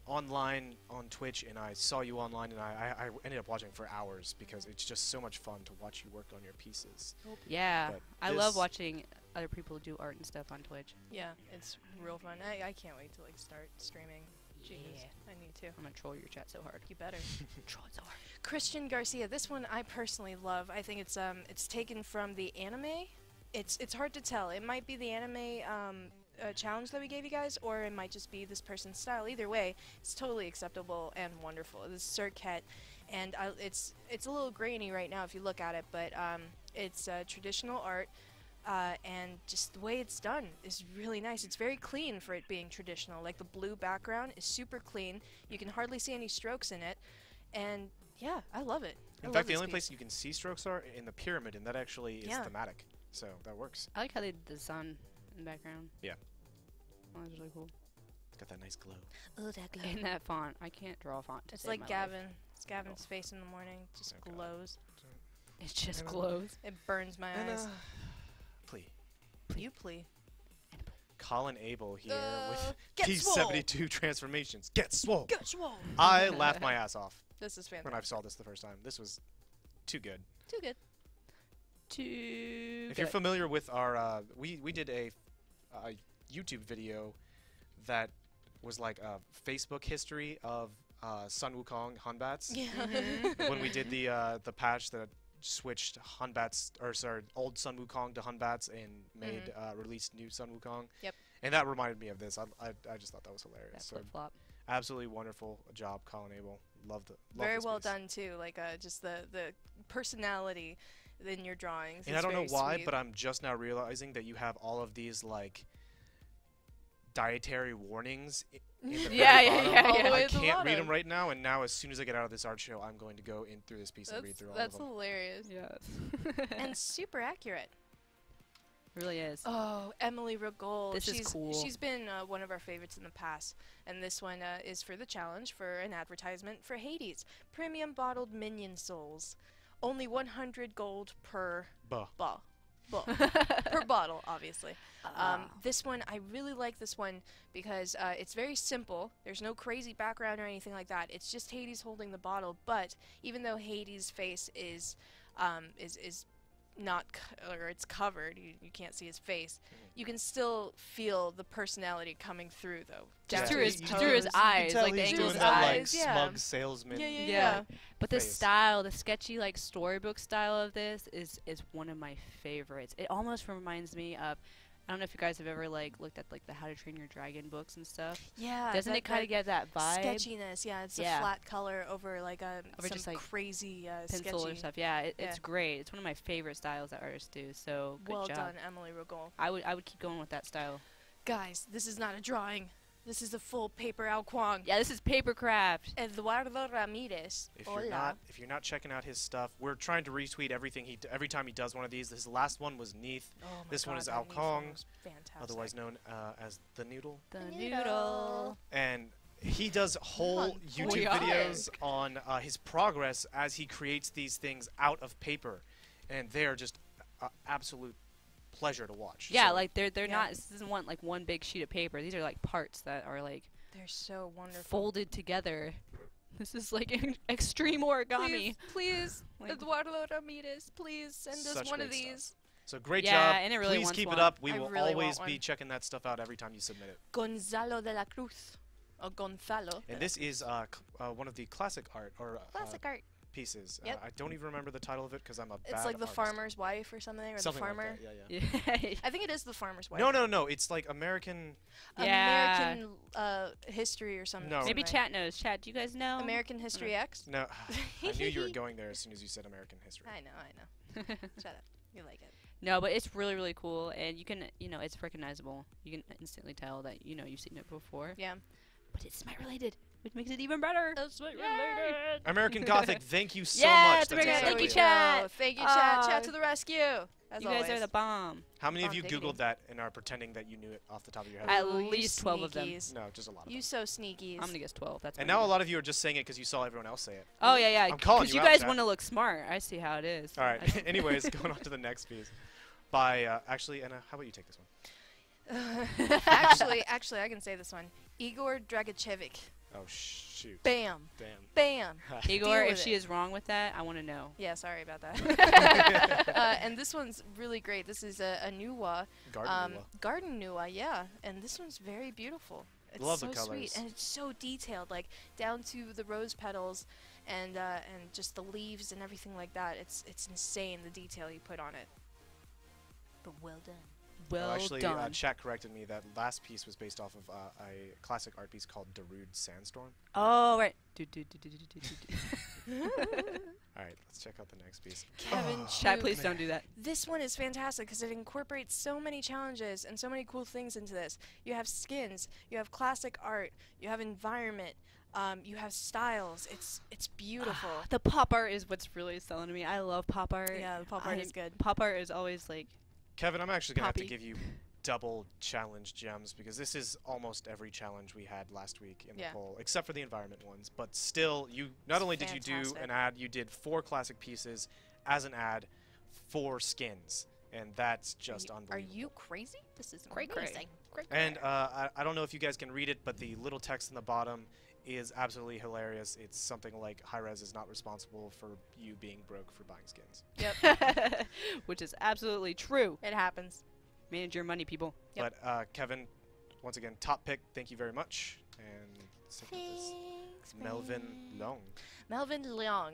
online on Twitch, and I saw you online, and I ended up watching for hours because it's just so much fun to watch you work on your pieces. Yeah, But I love this- watching other people do art and stuff on Twitch. Yeah, it's real fun. I can't wait to start streaming. Jesus, Yeah. I need to. I'm gonna troll your chat so hard. You better. Troll it so hard. Christian Garcia. This one I personally love. I think it's taken from the anime. It's hard to tell. It might be the anime challenge that we gave you guys, or it might just be this person's style. Either way, it's totally acceptable and wonderful. This is Cirquet, and it's a little grainy right now if you look at it, but it's traditional art. And just the way it's done is really nice. It's very clean for it being traditional. Like the blue background is super clean. You can hardly see any strokes in it. And yeah, I love it. I In love fact, the this only piece. place you can see strokes are in the pyramid, and that actually is Yeah. thematic. So that works. I like how they did the sun in the background. Yeah. That was really cool. It's got that nice glow. Oh, that glow. And that font, I can't draw a font. To It's save like my life. Gavin. It's Gavin's face in the morning. Just Okay. glows. It just And, glows. It burns my eyes. Please. You plea. Colin Abel here with get T72 transformations. Get swole! Get swole. I laughed my ass off This is when I fantastic. saw this the first time. This was too good. Too good. Too If you're familiar with our, we did a YouTube video that was like a Facebook history of Sun Wukong Hunbats. Yeah. When we did the patch that switched Hunbats, or sorry, old Sun Wukong to Hunbats and made released new Sun Wukong. Yep. And that reminded me of this. I just thought that was hilarious. that So flip flop. absolutely wonderful job, Colin Abel. Love Very this well piece. done too. Like just the personality in your drawings. And is I don't know very why, sweet. but I'm just now realizing that you have all of these like dietary warnings in the very Yeah, bottom. yeah, All the yeah. way I at the can't read bottom. them right now, and now as soon as I get out of this art show, I'm going to go in through this piece and read through all of That's them. hilarious. Yes. And super accurate. really is. Oh, Emily Regold. This is cool. She's been one of our favorites in the past. And this one is for the challenge, for an advertisement for Hades. Premium bottled minion souls. Only 100 gold per Buh. ball. per bottle, obviously. Ah. This one, I really like this one because it's very simple. There's no crazy background or anything like that. It's just Hades holding the bottle. But even though Hades' face is not or it's covered, you can't see his face. You can still feel the personality coming through, though. Just down through to his eyes, like the he's angles doing of that, like, eyes, yeah. smug salesman. Yeah. But the face. style, the sketchy like storybook style of this is one of my favorites. It almost reminds me of, I don't know if you guys have ever like looked at like the How to Train Your Dragon books and stuff. Yeah. Doesn't it kind of get that vibe? sketchiness? Yeah, it's Yeah. a flat color over like Over some just, like, crazy Pencil sketchy. or stuff. Yeah, Yeah. it's great. It's one of my favorite styles that artists do. So good Well job. done, Emily Rogol. I would keep going with that style. Guys, this is not a drawing. This is a full paper Alquang. Yeah, this is papercraft. Eduardo Ramirez. If Hola. you're not checking out his stuff, we're trying to retweet everything every time he does one of these. His last one was Neath, Oh my this one God, is that Al Neath Kong, was fantastic. otherwise known as the Noodle. The Noodle. noodle. And he does whole on, YouTube we videos on his progress as he creates these things out of paper, and they're just absolute pleasure to watch. Yeah, So, like they're Yeah. not. This doesn't want like one big sheet of paper. These are like parts that are like They're so wonderful. folded together. This is like extreme origami. Please, Like- Eduardo Ramirez, please send us Such one of great stuff. these. so great Yeah, job. and it really Please wants keep one. it up. We I will really always want be one. checking that stuff out every time you submit it. Gonzalo de la Cruz. Or Gonzalo. And this is one of the classic art or Classic art. pieces. Yep. I don't even remember the title of it because I'm a bad It's like the artist. farmer's wife or something, or Something the farmer. like that. Yeah, Yeah. I think it is the farmer's wife. No. It's like American. Yeah. American history or something. No. Maybe something. chat knows. Chat, do you guys know? American History X. No, I knew you were going there as soon as you said American history. I know. Shut up. You like it. No, but it's really, really cool, and you can, it's recognizable. You can instantly tell that, you've seen it before. Yeah. But it's Smite related, which makes it even better. That's what Yay! American Gothic, thank you so Yeah, much. it's American exactly Thank you, it. chat. Thank you, chat. Chat Oh. to the rescue. As You always. guys are the bomb. How many of Bomb you diggity. Googled that and are pretending that you knew it off the top of your head? At Ooh, you least 12 of them. sneakies. No, just a lot of You them. so sneakies. I'm gonna guess 12. That's And my now a guess. lot of you are just saying it because you saw everyone else say it. Oh yeah. I'm calling Because you you out, guys chat. want to look smart. I see how it is. All I right. don't- Anyways, going on to the next piece. By actually, Anna, how about you take this one? actually, I can say this one. Igor Dragicevic. Oh shoot! Bam. Damn. Bam. Igor, Deal if with she it. is wrong with that, I want to know. Yeah, sorry about that. And this one's really great. This is a Nuwa. Garden Lua. Garden Nuwa, yeah. And this one's very beautiful. It's Love so the sweet colors. and it's so detailed, like down to the rose petals and just the leaves and everything like that. It's insane the detail you put on it. But well done. Well Actually, done. chat corrected me. That last piece was based off of a classic art piece called Darude Sandstorm. Oh right. All right, let's check out the next piece. Kevin Chat, Chu. please don't do that. This one is fantastic because it incorporates so many challenges and so many cool things into this. You have skins, you have classic art, you have environment, you have styles. It's beautiful. The pop art is what's really selling to me. I love pop art. Yeah, the pop art is good. Pop art is always like Kevin, I'm actually gonna have to Poppy. give you double challenge gems because this is almost every challenge we had last week in Yeah. the poll, except for the environment ones. But still, you not only did you do fantastic. an ad, you did 4 classic pieces as an ad, 4 skins, and that's just Are unbelievable. you crazy? This is Cray cray. amazing. And I don't know if you guys can read it, but the little text in the bottom is absolutely hilarious. It's something like Hi-Rez is not responsible for you being broke for buying skins. which is absolutely true. It happens. Manage your money, people. Yep. But Kevin, once again, top pick. Thank you very much. And let's take out this Thanks, Melvin man. Long. Melvin Leong.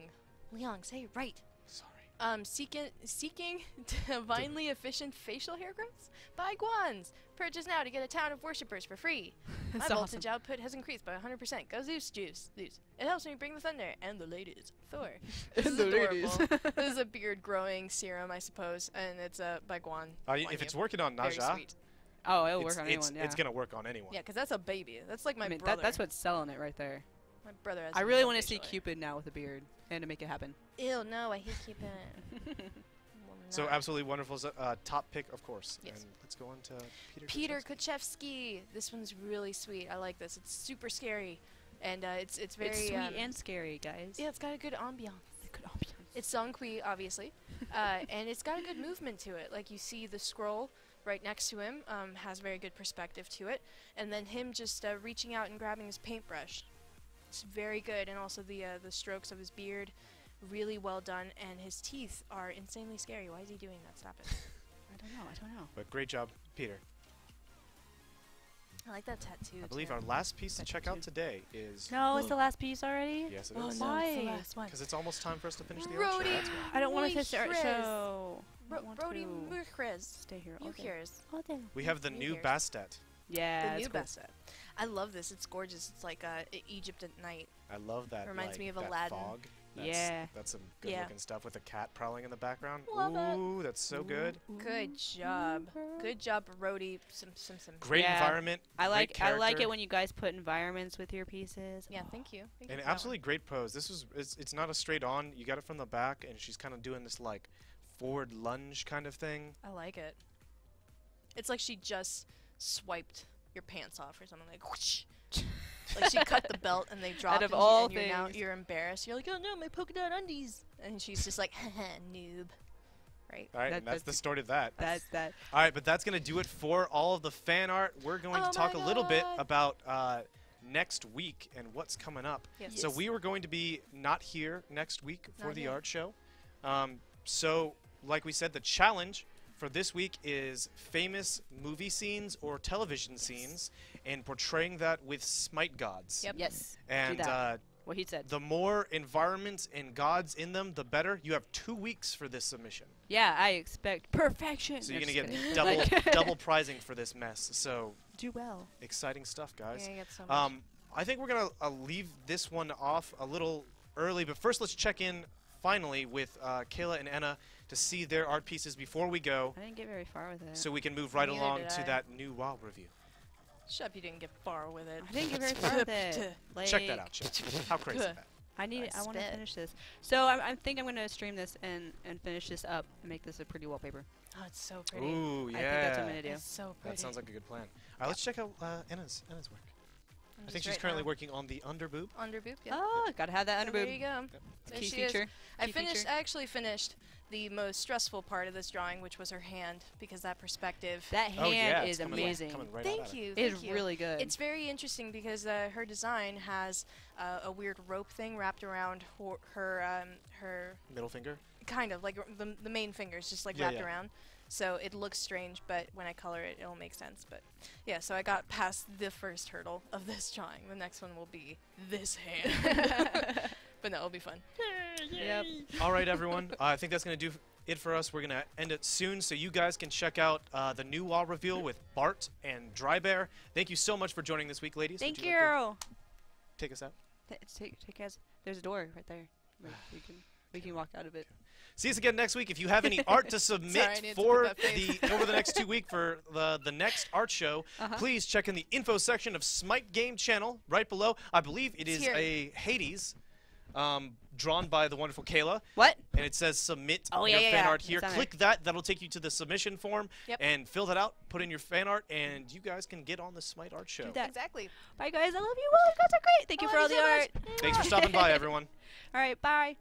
Leong, say it right. Sorry. Seeking divinely efficient facial hair growths? Buy Guans. Purchase now to get a town of worshippers for free. My That's voltage awesome. output has increased by 100%. Go Zeus juice. Zeus. It helps me bring the thunder and the ladies. Thor. This is The ladies. adorable. This is a beard growing serum, I suppose, and it's by Guan. If it's working on Very Naja, sweet. Oh, it'll it's, work on it's, anyone. Yeah. it's gonna work on anyone. Yeah, 'cause that's a baby. That's like my I mean, brother. that's what's selling it right there. My brother has. I really want want to see Cupid now with a beard and to make it happen. Ew, no, I hate Cupid. So absolutely wonderful. Top pick, of course. Yes. And let's go on to Peter. Peter Kuchevsky. Kuchevsky. This one's really sweet. I like this. It's super scary, and it's very It's sweet and scary, guys. yeah. It's got a good ambiance. Good ambiance. It's Songkui, obviously, and it's got a good movement to it. Like you see the scroll right next to him has very good perspective to it, and then him just reaching out and grabbing his paintbrush. It's very good, and also the strokes of his beard, really well done, and his teeth are insanely scary. Why is he doing that? Stop it. I don't know. But great job, Peter. I like that tattoo. I believe too. our last piece to check out today is... No, it's the last piece already? Yes, it Oh is. no, it's the Why? last one. Because it's almost time for us to finish the art show. Rody, That's why. I don't want to finish the art Hi-Rez. show. I want Brody to Murkrez. stay here all day. Mukhers. All day. We have the New new Year's. Bastet. Yeah, The it's new cool. Basset. I love this. It's gorgeous. It's like Egypt at night. I love that. Reminds like, me of that Aladdin. Fog. That's, Yeah. That's some good Yeah. looking stuff with a cat prowling in the background. Love it. Ooh, that's so good. Good job. Good job, Brody. Some. Great Yeah. environment. I like great it character, when you guys put environments with your pieces. Yeah, thank you. Thank you and for that absolutely great pose. This was it's not a straight on. You got it from the back, and she's kind of doing this like forward lunge kind of thing. one. I like it. It's like she just swiped your pants off or something like. Whoosh. Like she cut the belt and they dropped. of and all and you're now things. you're embarrassed. You're like, oh no, my polka dot undies. And she's just like, haha, noob. Right. All right, That- and that's the that's- story of that. That. All right, but that's going to do it for all of the fan art. We're going Oh to talk a my little bit God. about next week and what's coming up. Yes. So we were going to be not here next week for Not the here. art show. So, like we said, the challenge for this week is famous movie scenes or television scenes and portraying that with SMITE gods. Yep. Yes. And that. What he said. the more environments and gods in them, the better. You have 2 weeks for this submission. Yeah, I expect perfection. So you're No, going to just get kidding. double, Like- double prizing for this mess. So do well. exciting stuff, guys. You're gonna get so much. I think we're going to leave this one off a little early, but first let's check in finally with Kayla and Ena to see their art pieces before we go, I didn't get very far with it. so we can move right Neither along did to I. that new WoW review. Shut up, you didn't get far with it. I didn't get very far with it. Like, Check that out, chat. How crazy is Good. that? I need. I I want to spit. finish this. So I think I'm gonna stream this and finish this up and make this a pretty wallpaper. Oh, it's so pretty. Ooh, yeah. I think that's what I'm gonna do. It's so pretty. That sounds like a good plan. All right, let's check out Ena's work. I'm I think just she's right currently now- working on the underboob. Underboob. Yeah. Oh, gotta have that So there underboob. you go. There Key she is. feature. I Key finished. feature. I actually finished the most stressful part of this drawing, which was her hand, because that perspective. That Oh, yeah, hand it's is coming amazing. Coming right out Thank at her. you. It is Thank you. really good. It's very interesting because her design has a weird rope thing wrapped around her Middle finger. kind of like the main fingers, just like Yeah, wrapped yeah. around. So it looks strange, but when I color it, it'll make sense. But yeah, so I got past the first hurdle of this drawing. The next one will be this hand. But no, it'll be fun. Yep. All right, everyone. I think that's going to do it for us. We're going to end it soon, so you guys can check out the new wall reveal with Bart and Dry Bear. Thank you so much for joining this week, ladies. Thank Would you. Like you. to take us out. Take as there's a door right there. Like, we can walk out of it. See us again next week. If you have any art to Sorry, I submit needed to for put that face. over the next 2 weeks for the next art show, Uh-huh. please check in the info section of SMITE Game channel right below. I believe it It's is here. a Hades drawn by the wonderful Kayla. What? And it says submit Oh, your yeah, fan yeah. art here. It's on Click that. That'll take you to the submission form. Yep. And fill that out. Put in your fan art. And you guys can get on the SMITE art show. Do that. Exactly. Bye guys. I love you. Oh, you guys are great. Thank you I for all love the you so art. much. Thanks for stopping by, everyone. All right. Bye.